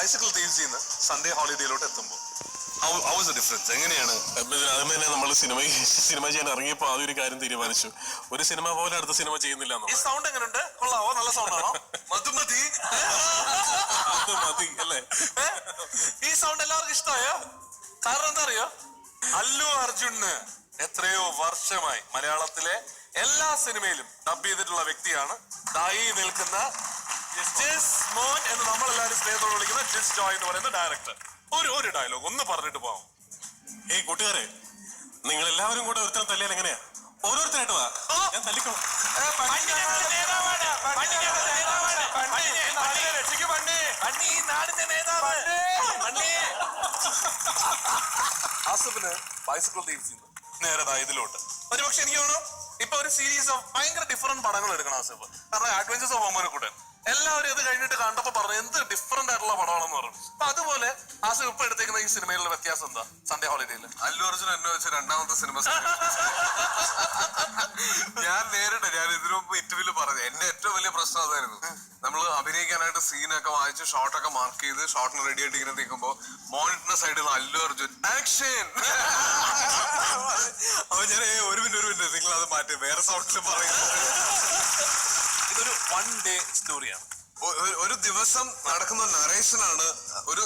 Bicycle തീവ്സിൽ നിന്ന് Sunday ഹോളിഡേയിലോട്ട് എത്തുമ്പോൾ how is the difference? എങ്ങനെയാണ് അതും തന്നെ നമ്മൾ സിനിമ ചെയ്യാൻ ഇറങ്ങിയപ്പോൾ ആദ്യം ഒരു കാര്യം തീരുമാനിച്ചു, ഒരു സിനിമ പോലെ അടുത്ത സിനിമ ചെയ്യുന്നില്ല. ഈ സൗണ്ട് എങ്ങനെയുണ്ട്? കൊള്ളാവോ? നല്ല സൗണ്ടാണോ? മധുമതി മതി അല്ലേ? ഈ സൗണ്ട് എല്ലാവർക്കും ഇഷ്ടമായോ? കാരണം എന്താ അറിയോ, അല്ലു അർജുന് എത്രയോ വർഷമായി മലയാളത്തിലെ എല്ലാ സിനിമയിലും ഡബ് ചെയ്തിട്ടുള്ള വ്യക്തിയാണ്. ദായി നിൽക്കുന്ന ജിസ് മോൻ എന്ന് നമ്മളെല്ലാവരും സ്നേഹത്തോട് വിളിക്കുന്ന ജിസ് ജോയ് എന്ന് പറയുന്ന ഡയറക്ടർ. ഒരു ഡയലോഗ് ഒന്ന് പറഞ്ഞിട്ട് പോവാം. ഏയ് കൂട്ടുകാരെ, നിങ്ങൾ എല്ലാവരും കൂടെ ഒരുത്തരം തല്ലിയാൽ എങ്ങനെയാ? ഓരോരുത്തരായിട്ട് വാ, ഞാൻ തല്ലിക്കോളാം. ആസിഫിന് ബൈസിക്കിൾ തീവ്സിൽ നിന്ന് നേരെ ഇതിലോട്ട് ഒരുപക്ഷെ എനിക്ക് തോന്നുന്നു ഇപ്പൊ ഒരു സീരീസ് ഓഫ് ഭയങ്കര ഡിഫറെന്റ് പടങ്ങൾ എടുക്കണം ആസിഫ്. കാരണം അഡ്വഞ്ചേഴ്സ് ഓഫ് ഓമനക്കുട്ടൻ എല്ലാവരും ഇത് കഴിഞ്ഞിട്ട് കണ്ടപ്പോ പറഞ്ഞു എന്ത് ഡിഫറെന്റ് ആയിട്ടുള്ള പടമാണെന്ന് പറഞ്ഞു. അപ്പൊ അതുപോലെ ആസിഫ് ഇപ്പൊ എടുത്തേക്കുന്ന ഈ സിനിമയിലുള്ള വ്യത്യാസം എന്താ? സൺഡേ ഹോളിഡേയിൽ അല്ലു അർജുൻ എന്നെ വെച്ച രണ്ടാമത്തെ സിനിമ. ഞാൻ ഇതിനു മുമ്പ് ഇന്റർവ്യൂല് പറഞ്ഞു, എന്റെ ഏറ്റവും വലിയ പ്രശ്നം അതായിരുന്നു. നമ്മൾ അഭിനയിക്കാനായിട്ട് സീനൊക്കെ വായിച്ച് ഷോട്ടൊക്കെ മാർക്ക് ചെയ്ത് ഷോട്ടിന് റെഡി ആയിട്ട് ഇങ്ങനെ നിൽക്കുമ്പോ മോണിറ്ററിന്റെ സൈഡിൽ അല്ലു അർജുൻ ആക്ഷൻ. അപ്പൊ ഞാൻ ഒരു മിനിറ്റ് നിങ്ങൾ അത് മാറ്റി വേറെ സൗണ്ടിൽ പറയുന്നത്. ഇതൊരു 1 day സ്റ്റോറിയാണ്. ഒരു ദിവസം നടക്കുന്ന നറേഷനാണ്. ഒരു